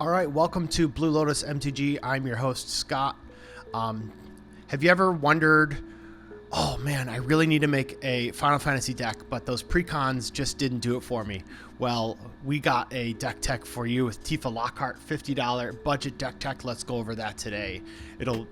All right, welcome to Blue Lotus MTG. I'm your host, Scott. Have you ever wondered, oh man, I really need to make a Final Fantasy deck, but those precons just didn't do it for me? Well, we got a deck tech for you with Tifa Lockhart, $50 budget deck tech. Let's go over that today. It'll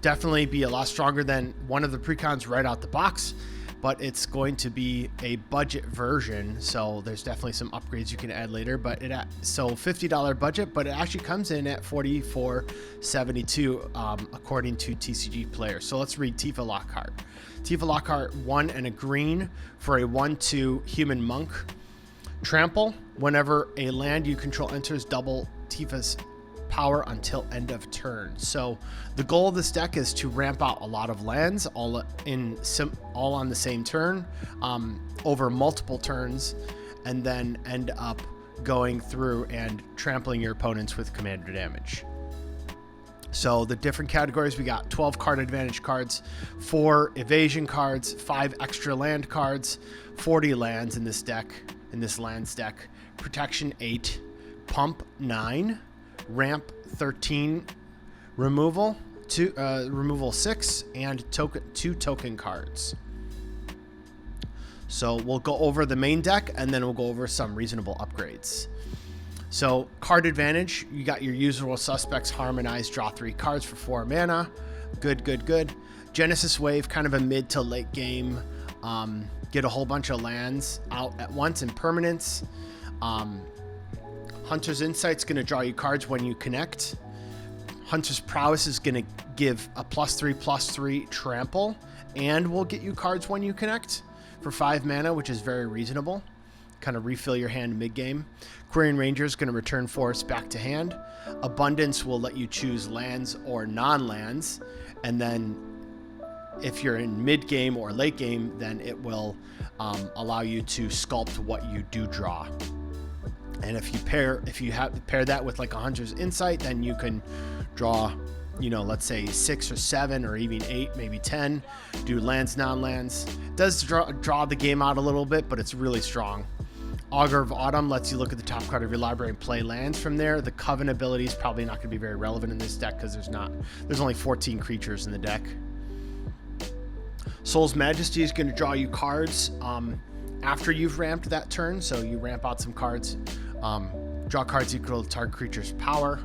definitely be a lot stronger than one of the precons right out the box, but it's going to be a budget version, so there's definitely some upgrades you can add later. But so $50 budget, but it actually comes in at $44.72 according to TCG Player. So let's read Tifa Lockhart. Tifa Lockhart, 1 and a green for a 1/2 human monk. Trample. Whenever a land you control enters, double Tifa's power until end of turn. So the goal of this deck is to ramp out a lot of lands all on the same turn, over multiple turns, and then end up going through and trampling your opponents with commander damage. So the different categories, we got 12 card advantage cards, 4 evasion cards, 5 extra land cards, 40 lands in this deck, in this lands deck, protection 8, pump 9, ramp 13, removal 6, and 2 token cards. So we'll go over the main deck and then we'll go over some reasonable upgrades. So card advantage, you got your usual suspects, harmonize, draw 3 cards for 4 mana. Good. Genesis Wave, kind of a mid to late game, get a whole bunch of lands out at once and permanents. Hunter's Insight's going to draw you cards when you connect. Hunter's Prowess is going to give a +3/+3 trample, and will get you cards when you connect for 5 mana, which is very reasonable. Kind of refill your hand mid-game. Quirion Ranger is going to return forest back to hand. Abundance will let you choose lands or non-lands, and then if you're in mid-game or late game, then it will allow you to sculpt what you do draw. And if you pair that with like a Hunter's Insight, then you can draw, let's say 6 or 7 or even 8, maybe 10, do lands, non-lands. It does draw the game out a little bit, but it's really strong. Augur of Autumn lets you look at the top card of your library and play lands from there. The Coven ability is probably not going to be very relevant in this deck because there's only 14 creatures in the deck. Soul's Majesty is going to draw you cards after you've ramped that turn, so you ramp out some cards. Draw cards equal to target creature's power.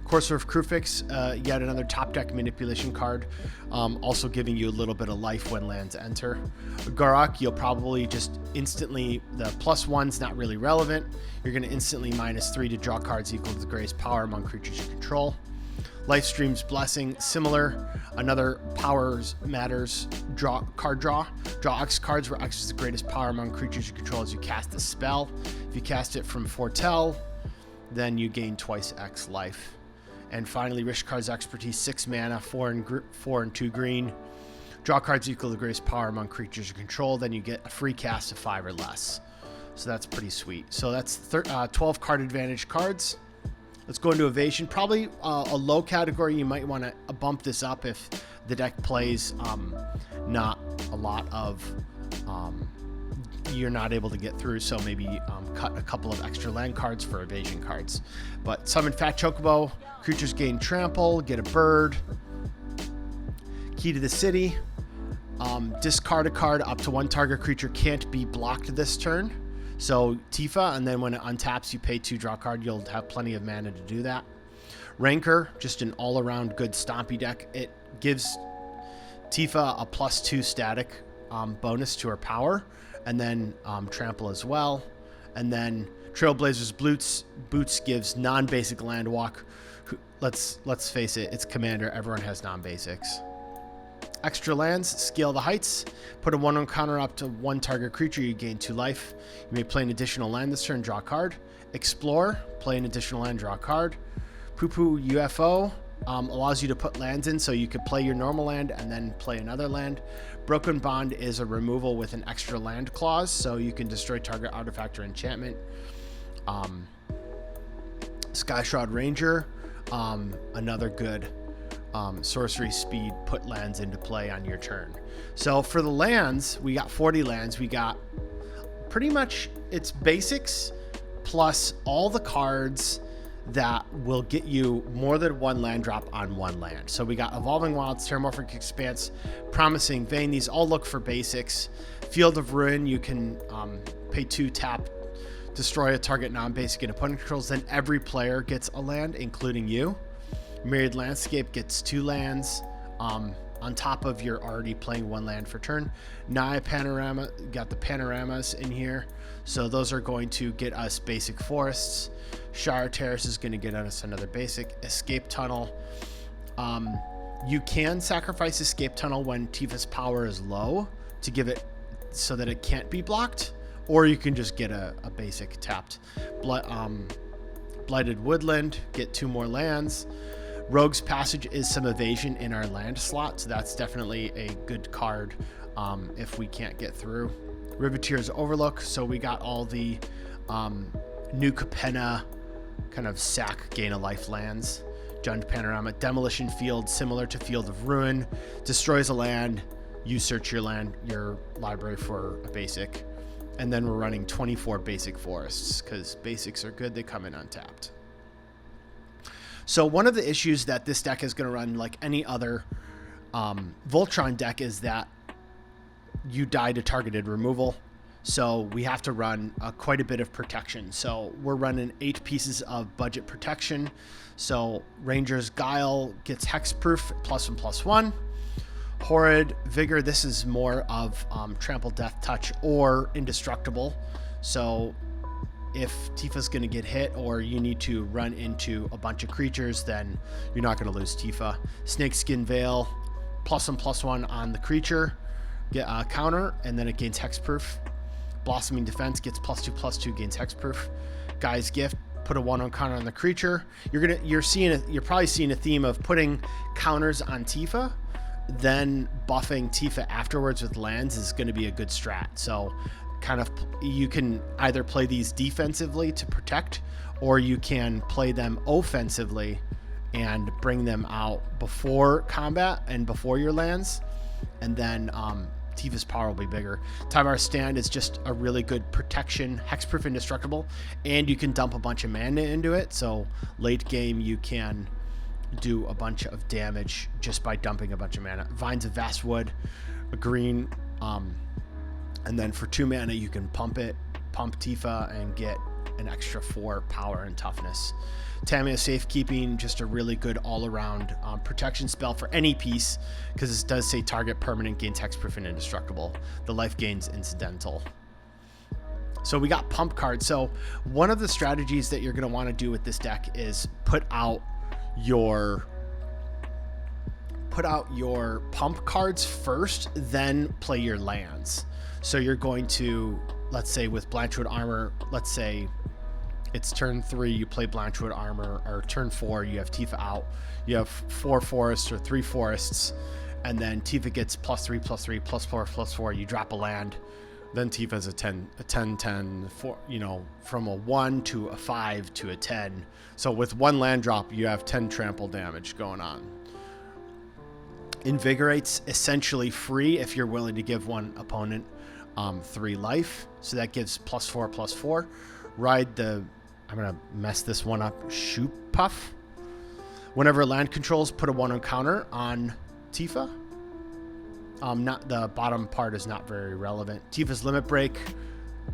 Courser of Krufix, yet another top deck manipulation card, also giving you a little bit of life when lands enter. Garak, you'll probably just instantly, the +1's not really relevant. You're going to instantly -3 to draw cards equal to the greatest power among creatures you control. Lifestream's Blessing, similar. Another powers matters draw. Draw X cards where X is the greatest power among creatures you control as you cast a spell. If you cast it from Foretell, then you gain twice X life. And finally, Rishkar's Expertise, 6 mana, 4 and 2 green. Draw cards equal to the greatest power among creatures you control, then you get a free cast of 5 or less. So that's pretty sweet. So that's 12 card advantage cards. Let's go into evasion. Probably a low category. You might want to bump this up if the deck plays not a lot of you're not able to get through, so maybe cut a couple of extra land cards for evasion cards. But summon Fat Chocobo, creatures gain trample, get a bird. Key to the City, discard a card up to 1 target creature can't be blocked this turn. So Tifa, and then when it untaps, you pay 2, draw a card. You'll have plenty of mana to do that. Rancor, just an all-around good stompy deck. It gives Tifa a +2 static bonus to her power, and then trample as well. And then Trailblazer's Boots gives non-basic land walk. Let's face it, it's commander. Everyone has non-basics. Extra lands, Scale the Heights. Put a 1/1 counter up to 1 target creature, you gain 2 life. You may play an additional land this turn, draw a card. Explore, play an additional land, draw a card. Poo-Poo UFO allows you to put lands in, so you could play your normal land and then play another land. Broken Bond is a removal with an extra land clause, so you can destroy target artifact or enchantment. Skyshroud Ranger, another good sorcery speed, put lands into play on your turn. So for the lands, we got 40 lands. We got pretty much its basics plus all the cards that will get you more than one land drop on one land. So we got Evolving Wilds, Terramorphic Expanse, Promising Vein. These all look for basics. Field of Ruin, you can pay 2, tap, destroy a target non-basic and opponent controls. Then every player gets a land, including you. Myriad Landscape gets 2 lands on top of your already playing 1 land for turn. Naya Panorama, got the panoramas in here. So those are going to get us basic forests. Shire Terrace is going to get us another basic. Escape Tunnel. You can sacrifice Escape Tunnel when Tifa's power is low to give it so that it can't be blocked. Or you can just get a basic tapped. Blighted Woodland, get 2 more lands. Rogue's Passage is some evasion in our land slot, so that's definitely a good card if we can't get through. Riveteer's Overlook, so we got all the New Capenna kind of sack gain a life lands. Jund Panorama. Demolition Field, similar to Field of Ruin, destroys a land, you search your library for a basic, and then we're running 24 basic forests because basics are good, they come in untapped. So one of the issues that this deck is going to run, like any other Voltron deck, is that you die to targeted removal. So we have to run quite a bit of protection. So we're running 8 pieces of budget protection. So Ranger's Guile gets hexproof, +1/+1. Horrid Vigor, this is more of Trample, Death Touch, or Indestructible. So if Tifa's going to get hit or you need to run into a bunch of creatures, then you're not going to lose Tifa. Snakeskin Veil, +1/+1 on the creature, get a counter, and then it gains hexproof. Blossoming Defense gets +2/+2, gains hexproof. Guy's Gift, put a 1/1 counter on the creature. You're probably seeing a theme of putting counters on Tifa, then buffing Tifa afterwards with lands is going to be a good strat. So kind of you can either play these defensively to protect, or you can play them offensively and bring them out before combat and before your lands, and then Tifa's power will be bigger. Tyvar's Stand is just a really good protection, hexproof, indestructible, and you can dump a bunch of mana into it, so late game you can do a bunch of damage just by dumping a bunch of mana. Vines of Vastwood, a green, and then for 2 mana you can pump Tifa and get an extra 4 power and toughness. Tamia Safekeeping, just a really good all-around protection spell for any piece, because it does say target permanent gains hexproof and indestructible. The life gains incidental. So we got pump cards. So one of the strategies that you're going to want to do with this deck is put out your pump cards first, then play your lands. So you're going to, let's say with Blanchwood Armor, let's say it's turn 3, you play Blanchwood Armor, or turn 4, you have Tifa out. You have 4 forests or 3 forests, and then Tifa gets +3/+3, +4/+4. You drop a land, then Tifa's a 10/10, from a 1 to a 5 to a 10. So with 1 land drop, you have 10 trample damage going on. Invigorate's essentially free if you're willing to give one opponent 3 life. So that gives +4/+4. I'm going to mess this one up, Shoot Puff. Whenever land controls, put a 1/1 counter on Tifa. Not the bottom part is not very relevant. Tifa's Limit Break,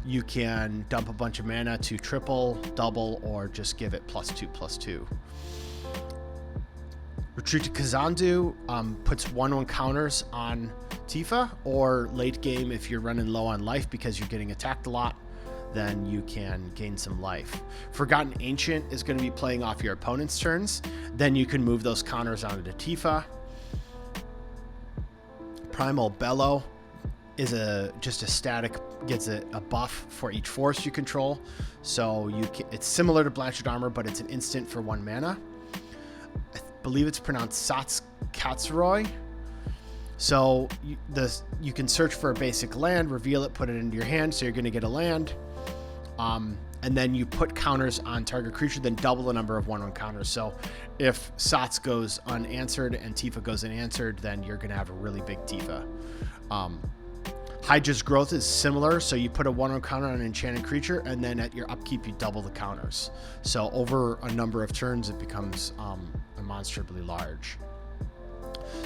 you can dump a bunch of mana to triple, double, or just give it +2/+2. Retreat to Kazandu puts 1/1 counters on Tifa, or late game if you're running low on life because you're getting attacked a lot, then you can gain some life. Forgotten Ancient is going to be playing off your opponent's turns, then you can move those counters onto Tifa. Primal Bellow is just a static, gets a buff for each force you control, so it's similar to Blanchard Armor, but it's an instant for 1 mana. I believe it's pronounced Sats Katsroy. So you can search for a basic land, reveal it, put it into your hand, so you're going to get a land. And then you put counters on target creature, then double the number of 1/1 counters. So if Sats goes unanswered and Tifa goes unanswered, then you're going to have a really big Tifa. Hydra's growth is similar, so you put a 1/1 counter on an enchanted creature, and then at your upkeep you double the counters. So over a number of turns it becomes demonstrably large.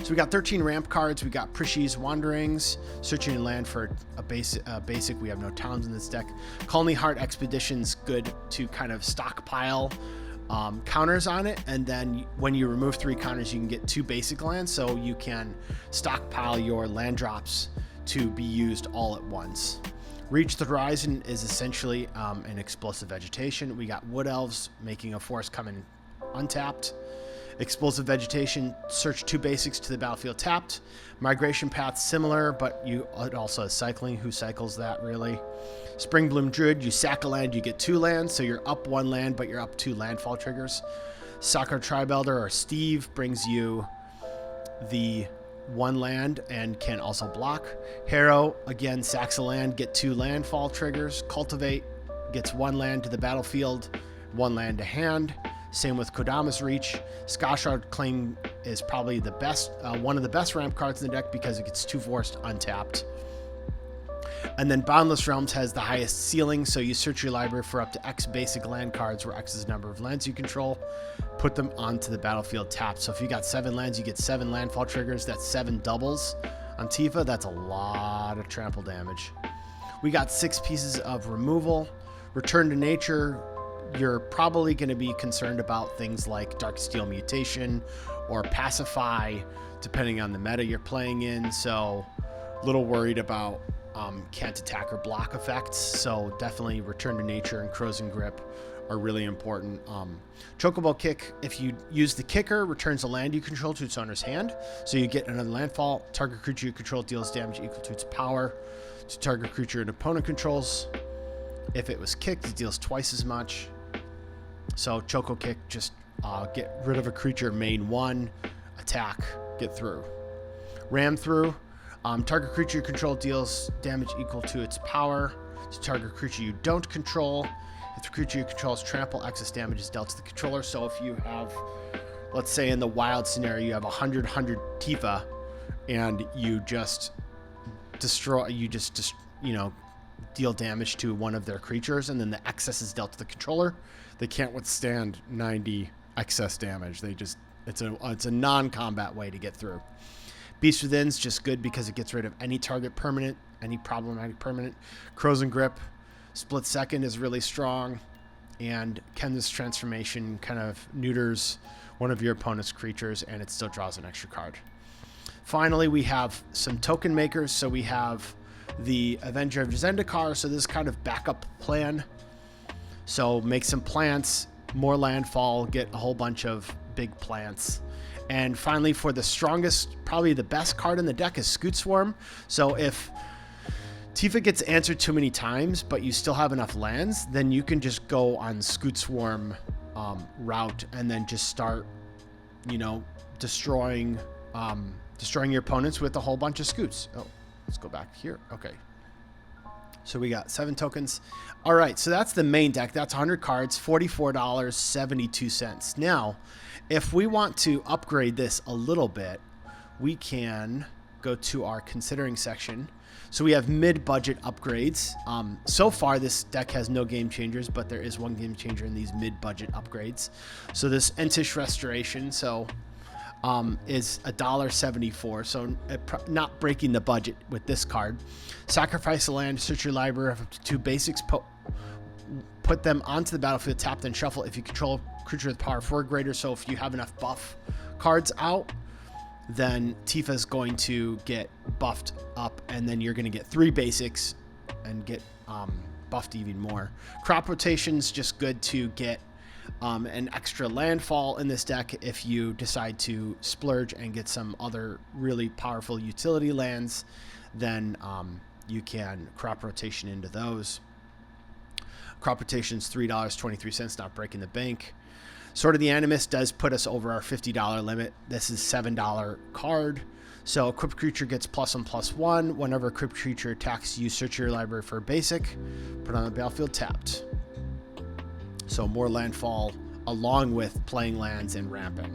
So we got 13 ramp cards. We got Prishi's Wanderings, searching a land for a basic. We have no towns in this deck. Colony Heart Expedition's good to kind of stockpile counters on it, and then when you remove 3 counters you can get 2 basic lands, so you can stockpile your land drops to be used all at once. Reach the Horizon is essentially an explosive vegetation. We got Wood Elves making a forest come in untapped. Explosive Vegetation, search 2 basics to the battlefield tapped. Migration Path, similar, but it also has cycling. Who cycles that, really? Springbloom Druid, you sack a land, you get 2 lands, so you're up 1 land, but you're up 2 landfall triggers. Sakura Tribe Elder, or Steve, brings you the 1 land and can also block. Harrow, again, sacks a land, get 2 landfall triggers. Cultivate, gets 1 land to the battlefield, 1 land to hand. Same with Kodama's Reach. Scotchard Claim is probably the best, one of the best ramp cards in the deck because it gets 2 forest untapped. And then Boundless Realms has the highest ceiling, so you search your library for up to X basic land cards, where X is the number of lands you control. Put them onto the battlefield tapped. So if you got 7 lands, you get 7 landfall triggers. That's 7 doubles on Tifa. That's a lot of trample damage. We got 6 pieces of removal. Return to Nature. You're probably going to be concerned about things like Darksteel Mutation or Pacify, depending on the meta you're playing in. So a little worried about can't attack or block effects. So definitely Return to Nature and Crows and Grip are really important. Chocobo Kick, if you use the kicker, returns a land you control to its owner's hand. So you get another landfall. Target creature you control deals damage equal to its power to target creature an opponent controls. If it was kicked, it deals twice as much. So Choco Kick, just get rid of a creature, main 1, attack, get through. Ram Through, target creature you control deals damage equal to its power to target creature you don't control. If the creature you control is trample, excess damage is dealt to the controller. So if you have, let's say in the wild scenario, you have 100 Tifa, and you just destroy, deal damage to one of their creatures, and then the excess is dealt to the controller. They can't withstand 90 excess damage. It's a non-combat way to get through. Beast Within's just good because it gets rid of any target permanent, any problematic permanent. Crows and Grip, Split Second is really strong, and Ken's Transformation kind of neuters one of your opponent's creatures, and it still draws an extra card. Finally, we have some token makers. So we have the Avenger of Zendikar, so this is kind of backup plan. So make some plants, more landfall, get a whole bunch of big plants. And finally, for the strongest, probably the best card in the deck is Scoot Swarm. So if Tifa gets answered too many times, but you still have enough lands, then you can just go on Scoot Swarm route and then just start, destroying your opponents with a whole bunch of scoots. Oh, let's go back here. Okay. So we got 7 tokens. All right, so that's the main deck. That's 100 cards, $44.72. Now, if we want to upgrade this a little bit, we can go to our considering section. So we have mid-budget upgrades. So far, this deck has no game changers, but there is one game changer in these mid-budget upgrades. So this Entish Restoration, is $1.74, so not breaking the budget with this card. Sacrifice a land, search your library of up to 2 basics, put them onto the battlefield, tap, then shuffle if you control a creature with power 4 or greater. So if you have enough buff cards out, then Tifa's going to get buffed up, and then you're going to get 3 basics and get buffed even more. Crop Rotation's just good to get an extra landfall in this deck if you decide to splurge and get some other really powerful utility lands. Then you can Crop Rotation into those. Crop Rotation's $3.23, not breaking the bank. Sword of the Animus does put us over our $50 limit. This is $7 card. So equipped creature gets +1/+1. Whenever a equipped creature attacks you, search your library for a basic, put on the battlefield tapped. So more landfall along with playing lands and ramping.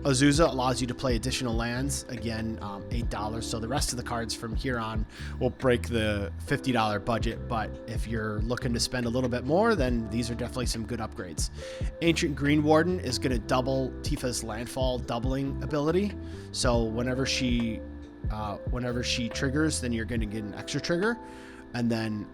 Azusa allows you to play additional lands, again, $8. So the rest of the cards from here on will break the $50 budget, but if you're looking to spend a little bit more, then these are definitely some good upgrades. Ancient Green Warden is going to double Tifa's landfall doubling ability. So whenever she triggers, then you're going to get an extra trigger. And then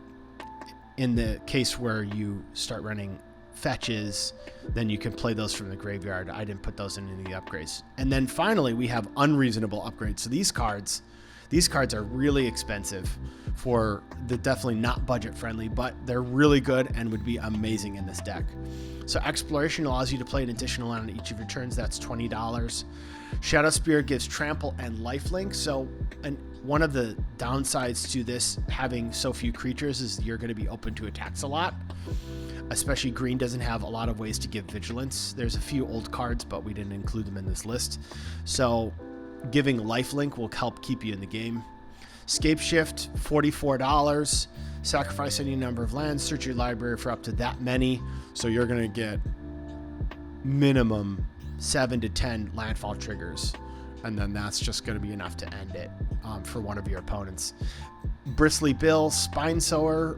in the case where you start running fetches, then you can play those from the graveyard. I didn't put those in any of the upgrades. And then finally, we have unreasonable upgrades. So these cards are really expensive for the definitely not budget friendly, but they're really good and would be amazing in this deck. So Exploration allows you to play an additional land on each of your turns. That's $20. Shadow Spear gives trample and lifelink. So one of the downsides to this having so few creatures is you're going to be open to attacks a lot. Especially green doesn't have a lot of ways to give vigilance. There's a few old cards, but we didn't include them in this list. So giving lifelink will help keep you in the game. Scape Shift, $44. Sacrifice any number of lands. Search your library for up to that many. So you're going to get minimum 7 to 10 landfall triggers. And then that's just going to be enough to end it for one of your opponents. Bristly Bill, Spine Sower.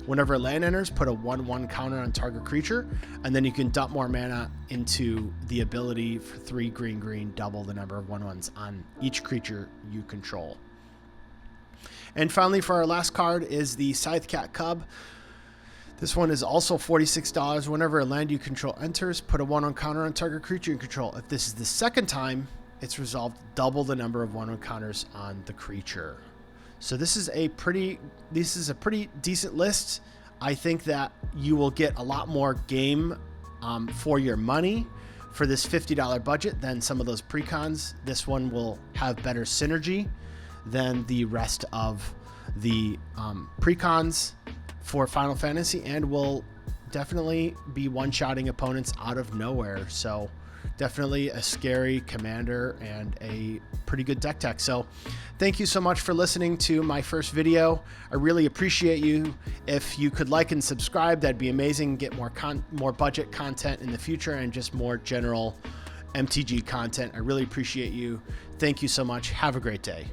Whenever a land enters, put a 1/1 counter on target creature, and then you can dump more mana into the ability for 3 green, double the number of 1/1s on each creature you control. And finally, for our last card is the Scythecat Cub. This one is also $46. Whenever a land you control enters, put a 1/1 counter on target creature you control. If this is the second time it's resolved, double the number of 1/1 counters on the creature. So this is a pretty decent list. I think that you will get a lot more game for your money for this $50 budget than some of those precons. This one will have better synergy than the rest of the precons for Final Fantasy, and will definitely be one-shotting opponents out of nowhere. So definitely a scary commander and a pretty good deck tech. So thank you so much for listening to my first video. I really appreciate you. If you could like and subscribe, that'd be amazing. Get more budget content in the future and just more general MTG content. I really appreciate you. Thank you so much. Have a great day.